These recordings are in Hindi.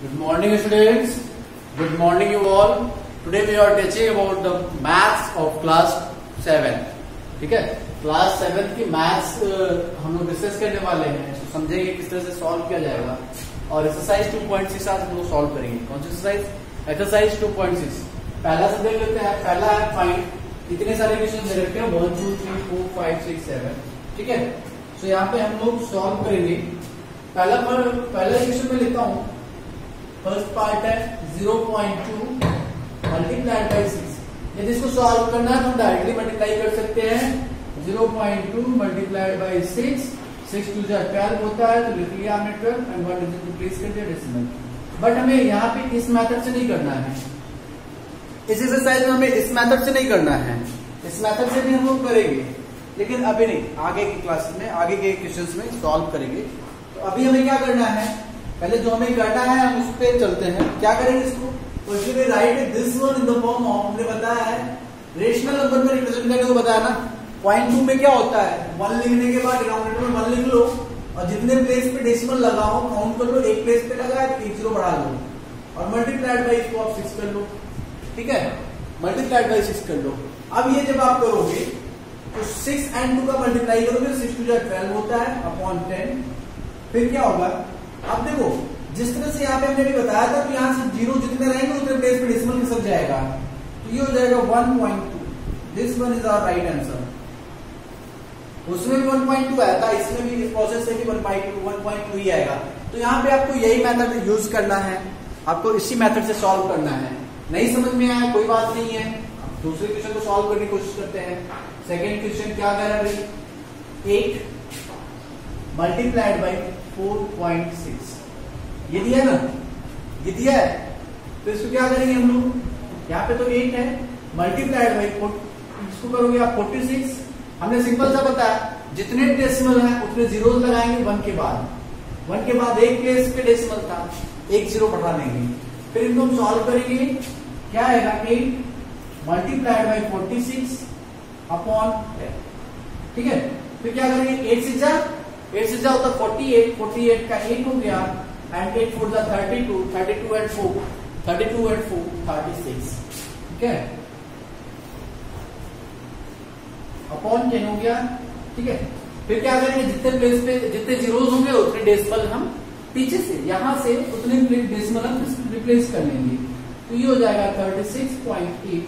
Good morning, students. Good morning, you all. Today we are teaching about the maths of class 7. ठीक है, क्लास 7 की मैथ्स हम लोग डिस्कस करने वाले हैं, तो समझेंगे किस तरह से सॉल्व किया जाएगा। और एक्सरसाइज 2.6 आज हम लोग सॉल्व करेंगे। कौन सी एक्सरसाइज? एक्सरसाइज 2.6। पहला से देख लेते हैं। पहला है फाइंड। इतने सारे क्वेश्चन दे रखे हैं, 1 2 3 4 5 6 7। ठीक है, तो यहाँ पे हम लोग सॉल्व करेंगे। पहला क्वेश्चन में लिखता हूँ। फर्स्ट पार्ट है 0.2 मल्टीप्लाइड बाई 6। यदि इसको सॉल्व करना है तो डायरेक्टली मल्टीप्लाई कर सकते हैं। 0.2 मल्टीप्लाइड बाई 6, 6 2 12 होता है, तो लिख लिया हमने 12 एंड 1 डिजिट रिप्लेस कर दिया डेसिमल। बट हमें यहाँ पे इस मेथड से नहीं करना है, इस एक्सरसाइज में हमें इस मेथड से नहीं करना है। इस मेथड से भी हम लोग करेंगे, लेकिन अभी नहीं, आगे की क्लासेस में, आगे के क्वेश्चंस में सॉल्व करेंगे। तो अभी हमें क्या करना है, पहले जो हमें करना है हम उस पर चलते हैं। क्या करेंगे इसको? Question right this one in the form of, हमने बताया है रेशनल नंबर में रिप्रेजेंट करने को बताया ना। 0.2 में क्या होता है, 1 लिखने के बाद डिनोमिनेटर में 1 लिख लो और जितने प्लेस पे डेसिमल लगाओ काउंट कर लो। एक प्लेस पे लगा है तो 1 0 बढ़ा लो और मल्टीप्लाइड बाई इसको आप 6 कर लो। ठीक है, मल्टीप्लाइड बाई 6 कर लो। अब ये जब आप करोगे तो 6 and 2 का मल्टीप्लाई करोगे, 6 2 12 होता है अपॉन 10। फिर क्या होगा, अब देखो जिस तरह से यहाँ पे हमने भी बताया था, तो यहाँ से 0 जितने रहेंगे उतने प्लेस पे डेसिमल खिसक जाएगा, तो ये हो जाएगा 1.2। This one is our right answer. उसमें भी 1.2 आया था, इसमें भी इस प्रोसेस से भी 1.2 ही आएगा। तो यहाँ पे आपको यही मेथड यूज करना है, आपको इसी मेथड से सॉल्व करना है। नहीं समझ में आया कोई बात नहीं है, दूसरे क्वेश्चन को सॉल्व करने की कोशिश करते हैं। सेकेंड क्वेश्चन क्या कह रहा है भाई, 8 मल्टीप्लाइड बाई 4.6। ये दिया है ना, ये दिया है, तो इसको क्या करेंगे हम लोग, यहाँ पे तो 8 है, मल्टीप्लाइड बाई 4, इसको करोगे आप 46। हमने सिंपल सा बताया, जितने डेसिमल है उतने जीरो लगाएंगे 1 के बाद। 1 के बाद एक प्लेस पे डेसिमल था, 1 0 बढ़ा देंगे। फिर इनको हम सॉल्व करेंगे, क्या आएगा 8 मल्टीप्लाइड बाई 46 अपॉन 10। ठीक है, फिर क्या करेंगे, 8 से जा होता 48, 48 का 8 हो गया एंड 8 4 32, 32 एंड 4 36। ठीक है, अपॉन 10 हो गया। ठीक है, फिर क्या करेंगे, जितने प्लेस पे जितने जीरोस होंगे उतने डेसिमल हम पीछे से यहां से उतने डेसिमल हम रिप्लेस कर लेंगे, तो ये हो जाएगा 36.8।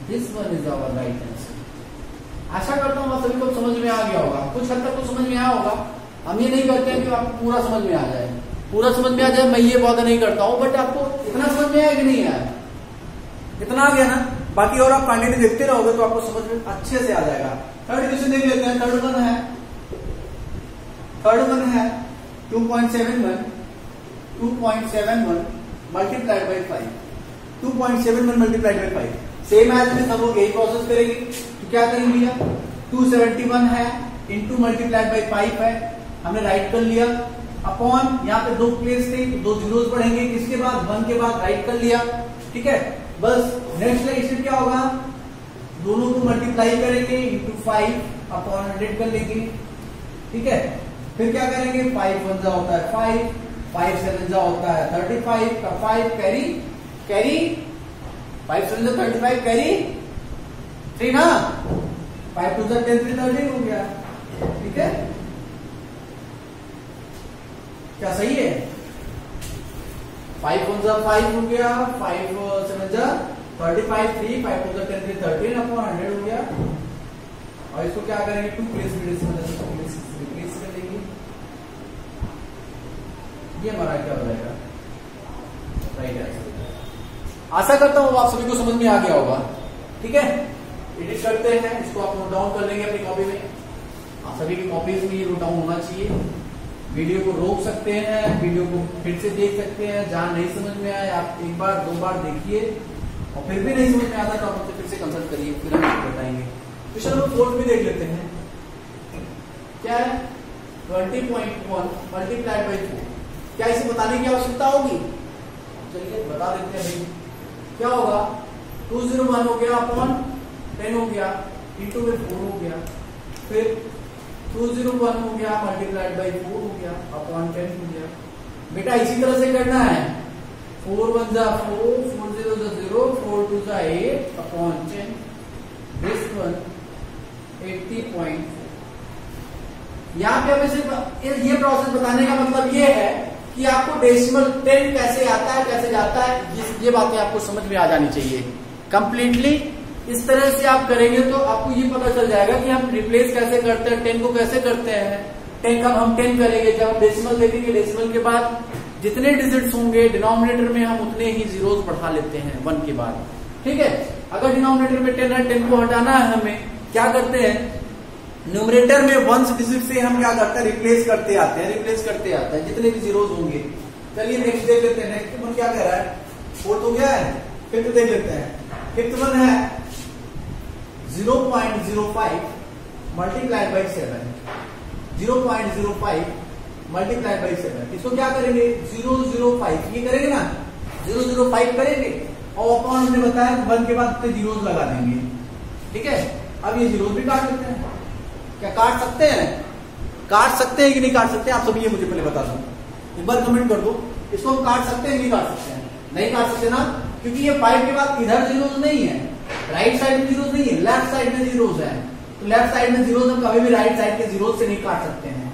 This one is our right answer. आशा करता हूँ आप सभी को समझ में आ गया होगा, कुछ हद तक तो समझ में आया होगा। हम ये नहीं करते हैं कि आपको पूरा समझ में आ जाए, पूरा समझ में आ जाए, मैं ये वादा नहीं करता हूँ, बट आपको इतना समझ में आया कि नहीं आया, इतना आ गया ना। बाकी और आप कंटिन्यू देखते रहोगे तो आपको समझ में अच्छे से आ जाएगा। थर्ड क्वेश्चन देख लेते हैं। थर्ड वन है 2.71 multiplied by 5। 2.71 multiplied by 5 same as में सब लोग यही प्रोसेस करेंगे। तो क्या करेंगे भैया, 271 है इंटू मल्टीप्लाइड बाई 5 है, हमने राइट कर लिया अपॉन, यहाँ पे 2 प्लेस थे तो 2 जीरोस बढ़ेंगे, किसके बाद 1 के बाद राइट कर लिया। ठीक है, बस नेक्स्ट स्टेप क्या होगा, दोनों को मल्टीप्लाई करेंगे इंटू 5 अपॉन 100 कर लेंगे। ठीक है, फिर क्या करेंगे, 5 1 जा होता है 5, 5 7 जा होता है 35 का 5 कैरी 5 7 जा 35 कैरी 3 ना, 5 2 जा 10 3 13 हो गया। ठीक है, क्या सही है, 5 1 जा 5 हो गया, 5 7 जा 35 3, 5 2 जा 10 3 13 अपॉन 100 हो गया। और इसको क्या करेंगे, 2 प्लेस में रिप्लेस कर देंगे। ये हमारा क्या हो जाएगा, राइट आंसर। आशा करता हूँ आप सभी को समझ में आ गया होगा। ठीक है, एडिट करते हैं, इसको आप नोट डाउन कर लेंगे अपनी कॉपी में। आप सभी की कॉपीज में ये नोट डाउन होना चाहिए। वीडियो को रोक सकते हैं, वीडियो को फिर से देख सकते हैं, जहां नहीं समझ में आए आप 1 बार 2 बार देखिए, और फिर भी नहीं समझ में आता तो आप हमसे फिर से कंसल्ट करिए, फिर हम बताएंगे। क्वेश्चन नंबर 4 भी देख लेते हैं। क्या है, 20.1 मल्टीप्लाइड बाई 4। क्या इसे बताने की आवश्यकता होगी? चलिए बता देते हैं भाई। क्या होगा, 201 हो गया अपॉन 10 हो गया इंटू में 4 हो गया, फिर 201 हो गया मल्टीप्लाइड बाई 4 हो गया अपॉन 10 हो गया। बेटा इसी तरह से करना है, 4 1 जा 4, 4 0 जा 0, 4 2 जा 8 अपॉन 10, दिस वन 80.4। यहाँ पे हमें सिर्फ ये प्रोसेस बताने का मतलब ये है कि आपको डेसिमल 10 कैसे आता है, कैसे जाता है, ये बातें आपको समझ में आ जानी चाहिए कंप्लीटली। इस तरह से आप करेंगे तो आपको ये पता चल जाएगा कि हम रिप्लेस कैसे करते हैं, 10 को कैसे करते हैं। 10 का हम 10 करेंगे, जब हम डेसिमल देखेंगे डेसिमल के बाद जितने डिजिट्स होंगे डिनोमिनेटर में हम उतने ही जीरोस बढ़ा लेते हैं 1 के बाद, ठीक है। अगर डिनोमिनेटर में 10 है, 10 को हटाना है, हमें क्या करते हैं, न्यूमरेटर में 1 डिजिट से हम क्या करते हैं, रिप्लेस करते आते हैं जितने भी जीरोस होंगे। चलिए नेक्स्ट देख लेते हैं। नेक्स्ट वन क्या कह रहा है, 4 हो गया है। फिफ्थ देख लेते हैं। फिफ्थ वन है 0.05 मल्टीप्लाइड बाई 7, 0.05 मल्टीप्लाइड बाई 7। इसको क्या करेंगे, 005 ये करेंगे ना, 005 करेंगे और अपॉन हमने बताया 1 के बाद जीरोस लगा देंगे, ठीक है। अब ये जीरोस भी काट लेते हैं। क्या काट सकते हैं, काट सकते हैं कि नहीं काट सकते, आप सभी ये मुझे पहले बता दो, एक बार कमेंट कर दो। इसको हम काट सकते हैं, नहीं काट सकते हैं, नहीं काट सकते ना, क्योंकि ये 5 के बाद इधर जीरोस नहीं है, राइट साइड में जीरोस नहीं है, लेफ्ट साइड में जीरोस है। तो लेफ्ट साइड में जीरोस हम कभी भी राइट साइड के जीरोस से नहीं काट सकते हैं।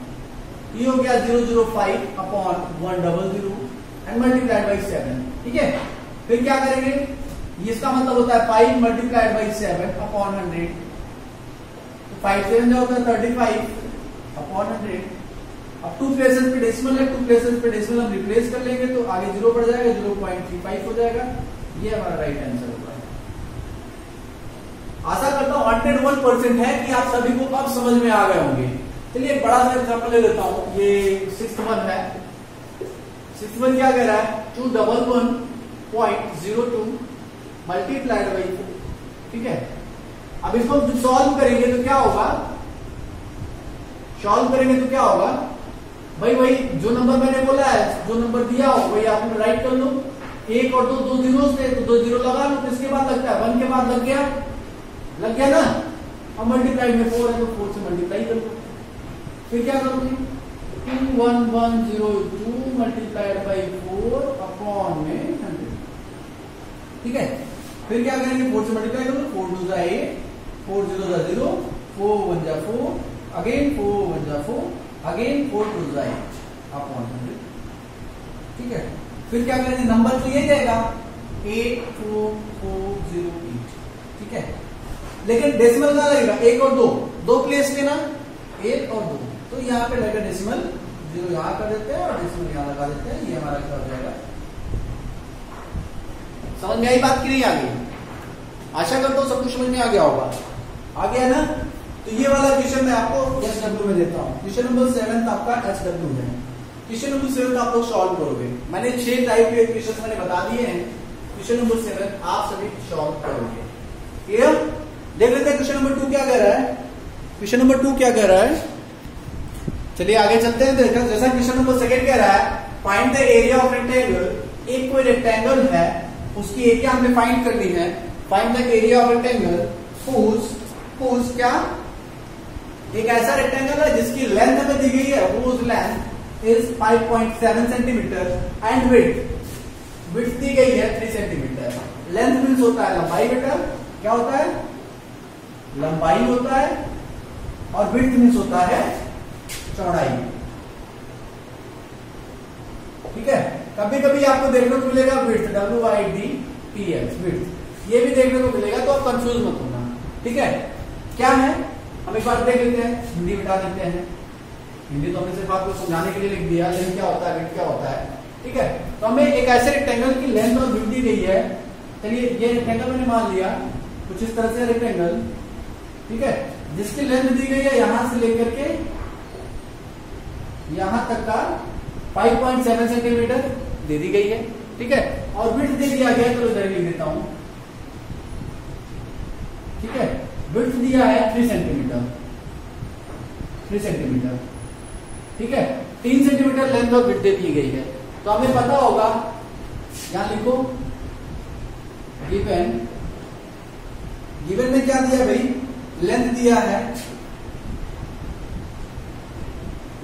ये हो गया 005 अपॉन 100 एंड मल्टीप्लाइड बाई 7, ठीक है। फिर क्या करेंगे, इसका मतलब होता है 5 मल्टीप्लाइड बाई 7 अपॉन 100। 5 से जो होता है 35 अपॉन 100। अब 2 प्लेसेस पे डेसिमल है, 2 प्लेसेस पे डेसिमल हम रिप्लेस कर लेंगे तो आगे 0 बढ़ जाएगा, 0.35 हो जाएगा। ये हमारा राइट आंसर होगा। आशा करता हूं 101% है कि आप सभी को अब समझ में आ गए होंगे। चलिए एक बड़ा सा एग्जाम्पल ले लेता हूं। ये 6th वन है। 6th वन क्या कह रहा है, 211.02 मल्टीप्लाइड बाई 4, ठीक है। अब इसको सॉल्व करेंगे तो क्या होगा, सॉल्व करेंगे तो क्या होगा भाई, वही जो नंबर मैंने बोला है, जो नंबर दिया हो वही आप राइट कर लो। 1 और 2 दो जीरो थे तो 2 जीरो लगा लो, तो इसके बाद लगता है 1 के बाद लग गया ना। अब मल्टीप्लाइड में 4 है तो 4 से मल्टीप्लाई कर लो। फिर क्या करोगे, 21102 मल्टीप्लाइड बाई 4 अपॉन में 100, ठीक है। फिर क्या करेंगे, 4 से मल्टीप्लाई करो, 4 2 जा 8, 4 0 जा 0, 4 1 जा 4, अगेन 4 1 जा 4, अगेन 4 2 जा 8 अपॉन 100, ठीक है। फिर क्या करेंगे, नंबर तो ये जाएगा 84408, ठीक है। लेकिन डेसिमल कहां लगेगा, 1 और 2, 2 प्लेस पे ना, 1 और 2, तो यहाँ पे लगेगा डेसिमल, 0 यहाँ कर देते हैं और डेसिमल यहाँ लगा देते हैं। ये हमारा क्या हो जाएगा, समझ में आई बात की नहीं आ गई? आशा करता हूं सब कुछ समझ में आ गया होगा। आ गया ना? तो ये वाला क्वेश्चन मैं आपको SW में देता हूं। क्वेश्चन नंबर 7 आपका SW है। क्वेश्चन नंबर 7 आप लोग सॉल्व करोगे। मैंने 6 टाइप के क्वेश्चन मैंने बता दिए हैं। क्वेश्चन नंबर 7 आप सभी सॉल्व करोगे। क्लियर? देख लेते हैं क्वेश्चन नंबर 2 क्या कह रहा है। क्वेश्चन नंबर 2 क्या कह रहा है, चलिए आगे चलते हैं। देखो जैसा क्वेश्चन नंबर 2 कह रहा है, find the area of rectangle. एक कोई रेक्टेंगल है, उसकी एरिया हमें फाइंड करनी है। Find the area of rectangle whose क्या, एक ऐसा रेक्टेंगल है जिसकी लेंथ हमें दी गई है, whose length is 5.7 centimetre and width दी गई है 3 सेंटीमीटर। लेंथ मीन्स होता है लंबाई बेटा, क्या होता है, लंबाई होता है, और विड्थ मीन्स होता है चौड़ाई, ठीक है। कभी कभी आपको देखने को मिलेगा विड्थ, WIDTH विड्थ, ये भी देखने को मिलेगा, तो आप कंफ्यूज मत होना, ठीक है। क्या है, हम एक बार देख लेते हैं, हिंदी मिटा देते हैं। हिंदी तो हमने सिर्फ आपको समझाने के लिए लिख दिया, लेकिन क्या होता है, विड्थ क्या होता है, ठीक है। तो हमें एक ऐसे रेक्टेंगल की लेंथ और विड्थ दी गई है। चलिए ये रेक्टेंगल मैंने मान लिया कुछ इस तरह से रेक्टेंगल, ठीक है, जिसकी लेंथ दी गई है यहां से लेकर के यहां तक का 5.7 सेंटीमीटर दे दी गई है, ठीक है। और विड्थ दे दिया गया, तो इधर लिख देता हूं, ठीक है। विड्थ दिया है 3 सेंटीमीटर, 3 सेंटीमीटर, ठीक है। 3 सेंटीमीटर लेंथ और विड्थ दे दी गई है। तो हमें पता होगा, यहां लिखो गिवन में क्या दिया भाई, लेंथ दिया है,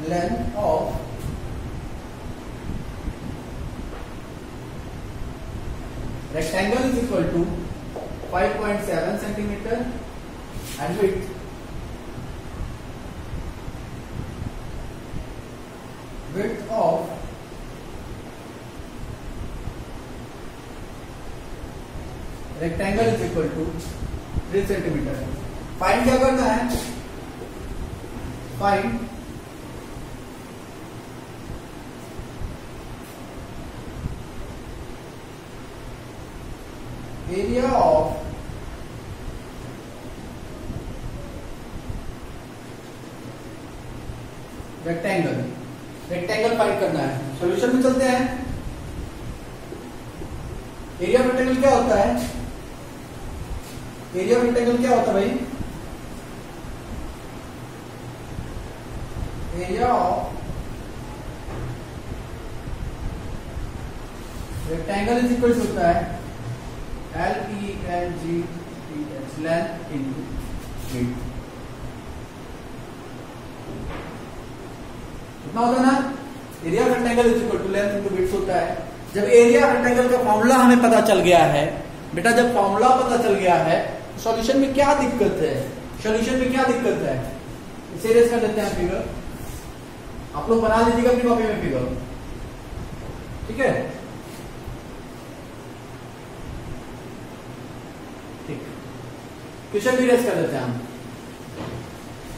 length of rectangle is equal to 5.7 centimeter and width of rectangle is equal to 3 centimeter. Find क्या करना है? Find area of rectangle. Rectangle find करना है. सॉल्यूशन में चलते हैं. एरिया ऑफ रेक्टेंगल क्या होता है? एरिया ऑफ रेक्टेंगल क्या होता है भाई? Area of rectangle is equal होता है LENGTH, लेंथ इनटू विड्थ. कितना होता है ना? Area of rectangle is equal to length into width होता है. जब एरिया ऑफ रेक्टेंगल का फॉर्मूला हमें पता चल गया है बेटा, जब फॉर्मूला पता चल गया है तो सॉल्यूशन में क्या दिक्कत है? सॉल्यूशन में क्या दिक्कत है? इसे रेस कर देते हैं फिगर. आप लोग बना लीजिएगा अपनी कॉपी में फिगर. ठीक है, ठीक. क्वेश्चन भी रेस कर देते हैं हम.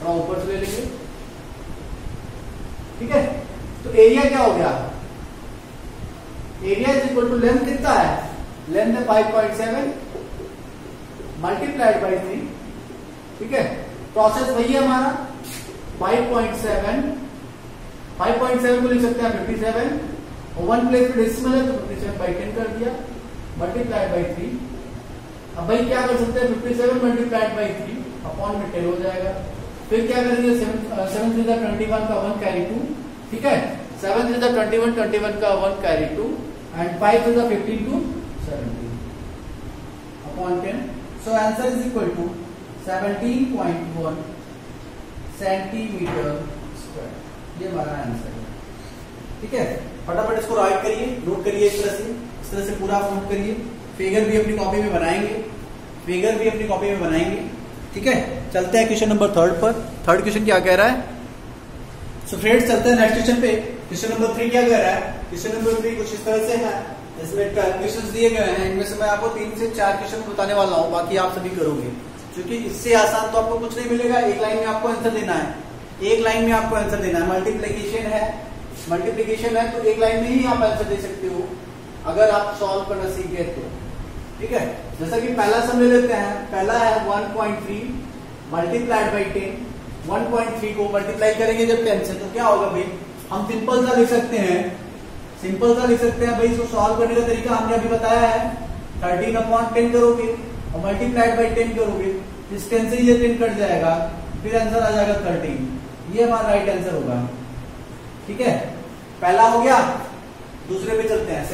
थोड़ा ऊपर से ले लेंगे. ठीक है, तो एरिया क्या हो गया? Area is equal to length कितना है? लेंथ है 5.7 मल्टीप्लाइड बाई 3. ठीक है, प्रोसेस वही है हमारा. 5.7 को लिख सकते हैं 57 और 1 प्लेस पे डेसिमल है तो 57/10 कर दिया मल्टीप्लाइड बाई 3. अब भाई क्या कर सकते हैं? 57 मल्टीप्लाइड बाई 3 अपॉन में 10 हो जाएगा. फिर क्या करेंगे? 7 3 21 का 1 कैरी 2. ठीक है, 7 3 21 का 1 carry 2 and 5 3 15 to 17 upon 10. So answer is equal to 17.1 centimetre square. ये हमारा आंसर है. ठीक है, फटाफट इसको राइट करिए, नोट करिए. इस तरह से पूरा आप नोट करिए. फिगर भी अपनी कॉपी में बनाएंगे. ठीक है, चलते हैं क्वेश्चन नंबर 3 पर. थर्ड क्वेश्चन क्या कह रहा है? सो फ्रेंड्स, चलते हैं नेक्स्ट क्वेश्चन पे. क्वेश्चन नंबर 3 क्या कह रहा है? क्वेश्चन नंबर 3 कुछ इस तरह से है. इसमें 12 क्वेश्चन दिए गए हैं. इनमें से मैं आपको 3 से 4 क्वेश्चन बताने वाला हूँ, बाकी आप सभी करोगे. क्योंकि इससे आसान तो आपको कुछ नहीं मिलेगा. एक लाइन में आपको आंसर देना है. मल्टीप्लीकेशन है तो एक लाइन में ही आप आंसर दे सकते हो अगर आप सॉल्व करना सीख गए तो. ठीक है, जैसा कि पहला सम ले लेते हैं. पहला है 1.3 मल्टीप्लाइड बाई 10. 1.3 को मल्टीप्लाई करेंगे जब 10 से तो क्या होगा भाई? हम सिंपल सा लिख सकते हैं भाई. इसको सॉल्व करने का तरीका हमने अभी बताया है. 13/10 करोगे और मल्टीप्लाइड बाई 10 करोगे. इस 10 से ये 10 कट जाएगा, फिर आंसर आ जाएगा 13. ये हमारा राइट आंसर होगा. ठीक है, पहला हो गया. दूसरे पे चलते हैं.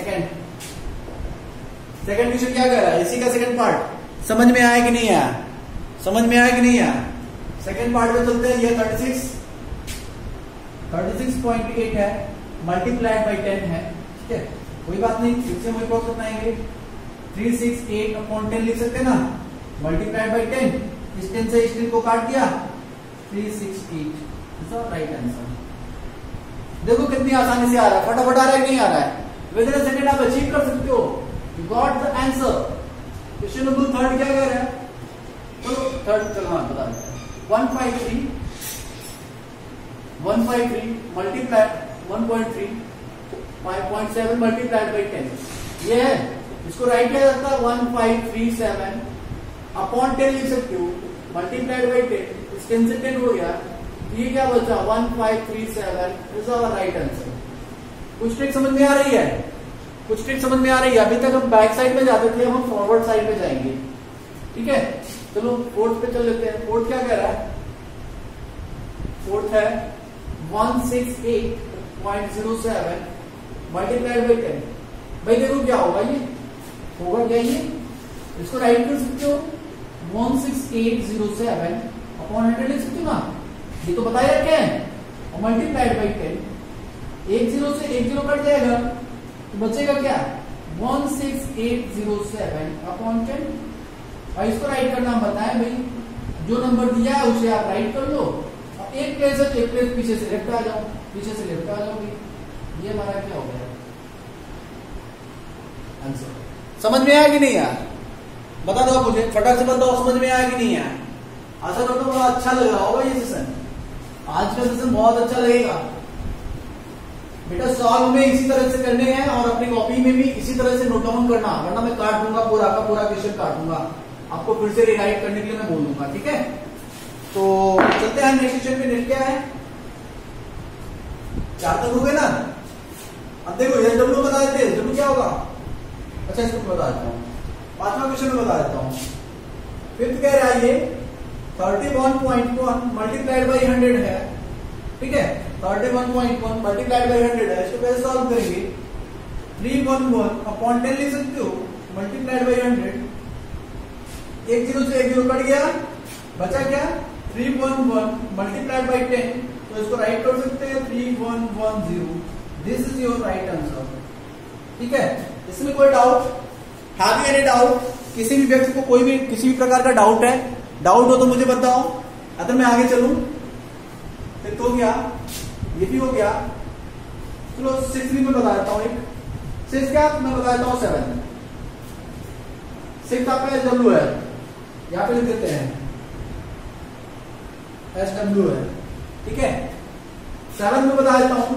सेकंड क्वेश्चन क्या कर रहा है? इसी का सेकंड पार्ट समझ में आया कि नहीं आया? सेकंड पार्ट में चलते हैं. ये 36.8 है मल्टीप्लाइड बाई 10 है. ठीक है, कोई बात नहीं, इससे वही प्रोसेस बनाएंगे. 368/10 लिख सकते हैं ना, मल्टीप्लाइड बाई 10. इस 10 से इस 10 को काट दिया, 368. Right answer. देखो कितनी आसानी से आ रहा है. फटाफट आ रहा है कि नहीं आ रहा है? विद इन अ सेकंड आप अचीव कर सकते हो. You got the answer. Question number 3 क्या कह रहा है? तो थर्ड चलो हाँ बता देते हैं. 153 मल्टीप्लाई 1.3 5.7 मल्टीप्लाइड बाई 10. ये है, इसको राइट किया जाता है 1537 अपॉन 10 लिख सकते हो. मल्टीप्लाइड बाई 10, इस 10 से 10 हो गया. ये क्या बचा? 1537 इज आवर राइट आंसर. कुछ ट्रिक समझ में आ रही है? अभी तक हम बैक साइड में जाते थे, हम फॉरवर्ड साइड में जाएंगे. ठीक है, चलो फोर्थ पे चल लेते हैं. फोर्थ क्या कह रहा है? फोर्थ है 168.07 मल्टीप्लाइड बाई 10. भाई देखो क्या होगा, ये होगा क्या? ये इसको राइट कर सकते हो 16807 अपॉन 100 लिख सकते हो ना. ये तो बताया रखे हैं. और मल्टीप्लाइड बाई 10, 1 0 से 1 0 कट जाएगा तो बचेगा क्या? 16,807 अपॉन 10। और इसको राइट करना बताएं भाई, जो नंबर दिया है उसे आप राइट कर लो, और एक प्लेस है तो एक प्लेस पीछे से लेफ्ट आ जाओ, पीछे से लेफ्ट आ जाओगे। ये हमारा क्या हो गया आंसर। समझ में आया कि नहीं यार? बता दो मुझे, फटाक से बताओ समझ में आया कि नहीं आया? आशा करता हूँ बड़ा अच्छा लग रहा होगा ये सेशन। आज का सेशन बहुत अच्छा लगेगा बेटा। सॉल्व में इसी तरह से करने हैं और अपनी कॉपी में भी इसी तरह से नोट डाउन करना, वरना मैं काट दूंगा, पूरा का पूरा क्वेश्चन काट दूंगा, आपको फिर से रिराइट करने के लिए मैं बोल दूंगा। ठीक है, तो चलते हैं नेक्स्ट क्वेश्चन पे। नेक्स्ट क्या है? 4 तक हो गए ना। अब देखो एसडब्ल्यू बता देते हैं, एसडब्ल्यू क्या होगा। अच्छा इसको बता देता हूँ, 5वां क्वेश्चन में बता देता हूँ। फिफ्थ कह रहा है ये 31.1 मल्टीप्लाइड बाई 100 है। ठीक है, 31.1 मल्टीप्लाइड बाई 100 है। इसको कैसे सॉल्व करेंगे? 311 अपॉन 10 लिख सकते हो, मल्टीप्लाइड बाई 100। एक जीरो से एक जीरो कट गया, बचा क्या? 311 मल्टीप्लाइड बाई 10। तो इसको राइट कर सकते हैं 3110। This is your right answer. ठीक है, इसमें कोई doubt? Have you any doubt? किसी भी व्यक्ति को कोई भी किसी भी प्रकार का डाउट है? डाउट हो तो मुझे बताओ, अगर मैं आगे चलूं। फिर तो हो गया, ये भी हो गया। चलो 6 भी मैं बता देता हूं। एक 6 क्या मैं बता देता हूं 7। 6 आपका एसडब्ल्यू है, यहां पे लिख देते हैं एसडब्ल्यू है। ठीक है, 7 में बता देता हूं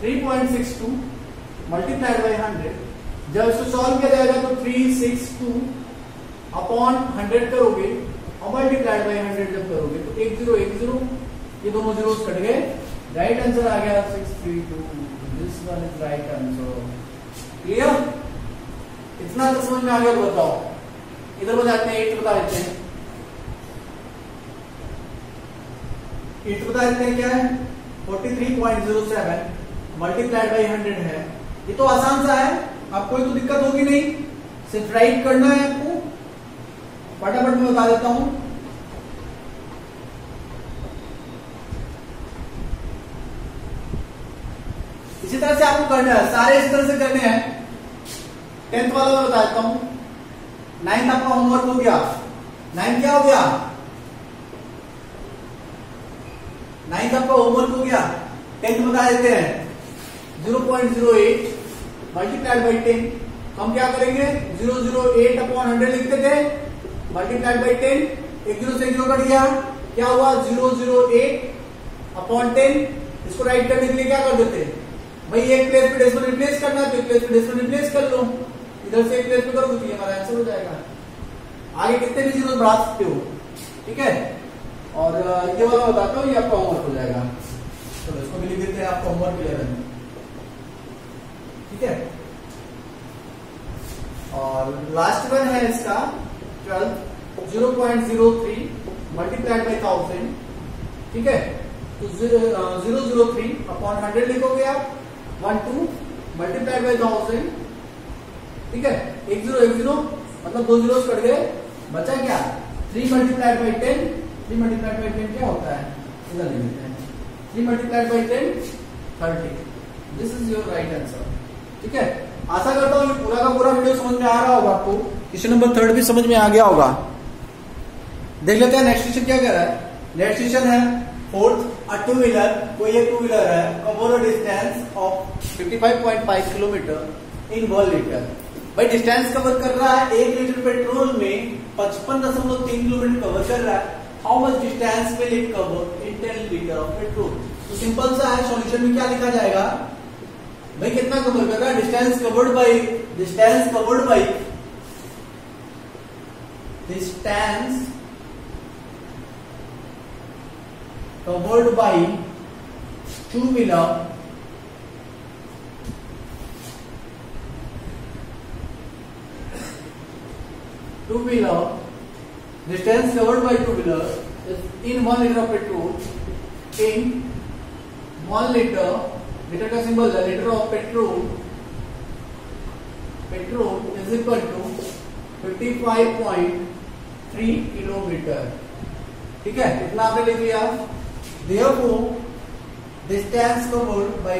3.62 मल्टीप्लाइड बाई 100। जब इसको सॉल्व किया जाएगा तो 362 अपॉन 100 करोगे और मल्टीप्लाइड बाई 100 जब करोगे तो 1 0 1 0, ये दोनों जीरोस कट गए। राइट आंसर आ गया 632। This one is right answer. Clear? इतना तो समझ में आ गया तो बताओ। इधर बताते हैं 8 बता देते हैं। 8 बता देते हैं क्या है? 43.07 मल्टीप्लाइड बाई 100 है। ये तो आसान सा है, आपको कोई तो दिक्कत होगी नहीं, सिर्फ राइट करना है आपको। फटाफट मैं बता देता हूं। इसी तरह से आपको करना है, सारे इस तरह से करने हैं। 10th वाला मैं बता देता हूं। 9th आपका होमवर्क हो गया। 9th क्या हो गया? 9th आपका होमवर्क हो गया। 10th बता देते हैं 0.08 मल्टीप्लाइड बाई 10। हम क्या करेंगे? 008 अपॉन 100 लिखते थे, मल्टीप्लाइड बाई 10। 1 0 से 1 0 कट गया, क्या हुआ? 008 अपॉन 10। इसको राइट करने के लिए क्या कर देते? भाई एक प्लेस पे डेसिमल रिप्लेस करना है तो एक प्लेस पे डेसिमल रिप्लेस कर लो, इधर से एक प्लेस पे करोगे तो ये हमारा आंसर हो जाएगा। आगे कितने भी जीरो बढ़ा सकते हो। ठीक है, और ये वाला बताता हूँ, ये आपका होमवर्क हो जाएगा। चलो इसको भी लिख देते हैं आपका होमवर्क 11। ठीक है, और लास्ट वन है इसका 12 0.03 मल्टीप्लाइड बाई 1000। ठीक है, तो 003 अपॉन 100 लिखोगे आप। 1 2 मल्टीप्लाइड बाई 1000। ठीक है, 1 0 1 0 मतलब 2 जीरो कट गए, बचा क्या? 3 मल्टीप्लाइड बाई 10। 3 मल्टीप्लाइड बाई 10 क्या होता है? इधर लिख देते हैं 3 multiplied by 10 30। This is your right answer. ठीक है, आशा करता हूँ ये पूरा का पूरा वीडियो समझ में आ रहा होगा आपको। क्वेश्चन नंबर 3 भी समझ में आ गया होगा। देख लेते हैं नेक्स्ट क्वेश्चन क्या कह रहा है। नेक्स्ट क्वेश्चन है 4th, अ टू व्हीलर, कोई एक टू व्हीलर है, cover a distance of 55.5 kilometre in 1 litre. भाई डिस्टेंस कवर कर रहा है 1 लीटर पेट्रोल में 55.3 किलोमीटर कवर कर रहा है। How much distance will it cover in 10 litre of petrol. तो सिंपल सा है, सॉल्यूशन में क्या लिखा जाएगा? भाई कितना कवर कर रहा है? Distance covered by distance covered by two wheeler distance covered by two wheeler is in 1 liter of petrol in 1 liter का सिंबल है litre of petrol is equal to 55.3 kilometre. ठीक है, इतना आपने लिख लिया। Therefore, distance covered by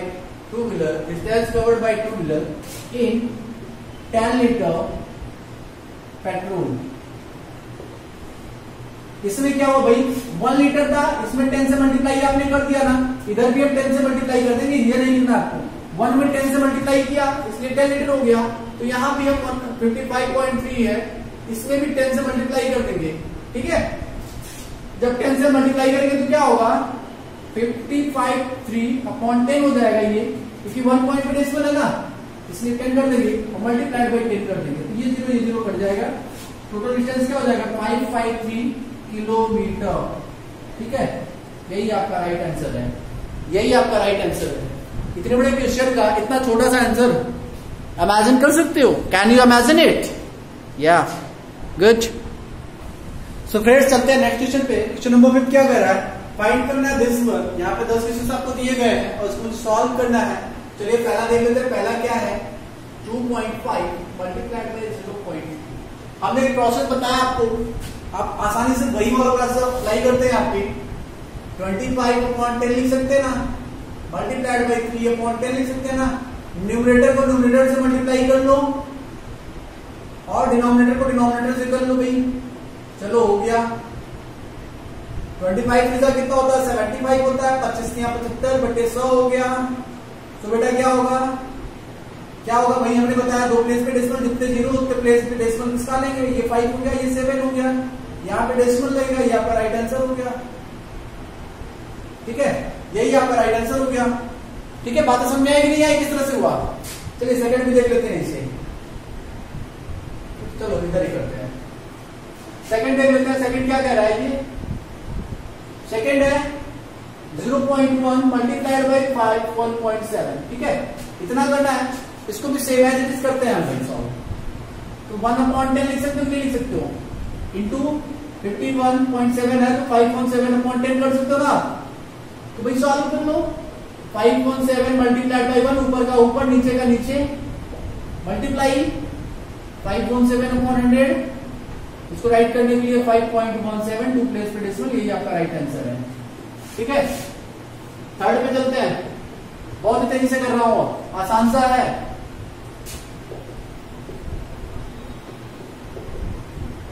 two-wheeler, distance covered by two-wheeler in 10 liter petrol. इसमें क्या हुआ भाई, 1 लीटर था, इसमें 10 से मल्टीप्लाई आपने कर दिया ना, इधर भी हम 10 से मल्टीप्लाई कर देंगे, ये नहीं लिखना आपको। 1 में 10 से मल्टीप्लाई किया इसलिए 10 लीटर हो गया। तो यहाँ भी हम 55.3 है, इसमें भी 10 से मल्टीप्लाई कर देंगे। ठीक है, जब 10 से मल्टीप्लाई करेंगे तो क्या होगा, 55.3/10 हो जाएगा ये, क्योंकि 1 पॉइंट पे डेसिमल है ना, इसलिए 10 कर देंगे और मल्टीप्लाइड बाई 10 कर देंगे। तो ये जीरो कट जाएगा, टोटल डिस्टेंस क्या हो जाएगा 553 किलोमीटर। ठीक है, यही आपका राइट आंसर है, यही आपका राइट आंसर है। इतने बड़े क्वेश्चन का इतना छोटा सा आंसर इमेजिन कर सकते हो? Can you imagine it? या गुड। सो फ्रेंड्स चलते हैं नेक्स्ट क्वेश्चन पे। क्वेश्चन नंबर 5 क्या कह रहा है, फाइंड करना है दिस वन। यहाँ पे 10 क्वेश्चन आपको दिए गए हैं और उसको सॉल्व करना है। चलिए पहला देख लेते हैं, पहला क्या है, 2.5 मल्टीप्लाइड बाई 0. हमने एक प्रोसेस बताया आपको, आप आसानी से वही वाला अप्लाई करते हैं। आपकी 25/10 लिख सकते हैं ना, मल्टीप्लाइड बाई 3/10 लिख सकते हैं ना। न्यूमरेटर को न्यूमरेटर से मल्टीप्लाई कर लो और डिनोमिनेटर को डिनोमिनेटर से कर लो भाई। चलो हो गया, 25 का कितना होता है, 75 होता है, 25 यहाँ 75/100 हो गया। तो बेटा क्या होगा, क्या होगा भाई, हमने बताया दो प्लेस पे डेसिमल, जितने जीरो उतने प्लेस पे डेसिमल किसका लेंगे। ये 5 हो गया, ये 7 हो गया, यहाँ पे डेसिमल लगेगा, ये आपका राइट आंसर हो गया। ठीक है, यही आपका राइट आंसर हो गया। ठीक है, बात समझ में आई कि नहीं आई, किस तरह से हुआ। चलिए सेकंड भी देख लेते हैं इसे, चलो इधर ही करते हैं, सेकंड देख लेते हैं। सेकंड क्या कह रहा है, ये सेकंड है 0.1 मल्टीप्लाइड बाई 5 1.7। ठीक है, इतना करना है, इसको भी सेम एज इट इज करते हैं हम भाई सॉल्व। तो 1/10 लिख सकते हो, क्या लिख सकते हो, इंटू 51.7 है तो 5.7/10 कर सकते हो ना। तो भाई सॉल्व कर लो, 5.7 मल्टीप्लाइड बाई 1, ऊपर का ऊपर नीचे का नीचे, मल्टीप्लाई 5.7/100, इसको राइट करने के लिए 5.17 टू प्लेस पे डेसिमल, यही आपका राइट आंसर है। ठीक है, थर्ड पे चलते हैं, बहुत ही तेजी से कर रहा हूं, आसान सा है।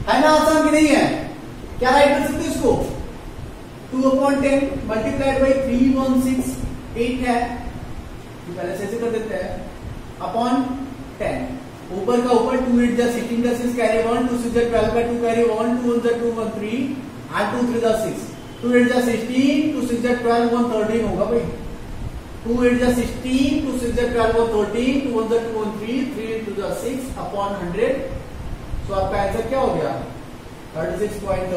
ना आसान की नहीं है, क्या राइट कर सकते हो इसको, 2/10 मल्टीप्लाइड बाई 3168 है, पहले से ऐसे कर देते हैं, अपॉन 10, ऊपर का ऊपर 2 8 जा 16 का 6 कैरी 1, 2 6 जा 12 का 2 कैरी 1, 2 1 जा 2 1 3 and 2 3 जा 6, 2 8 जा 16, 2 6 जा 12 1 13 होगा भाई, 2 8 जा 16, 2 6 जा 12 1 13, 2 1 जा 2 1 3, 3 2 जा 6 अपॉन 100। तो आपका आंसर क्या हो गया 36.30।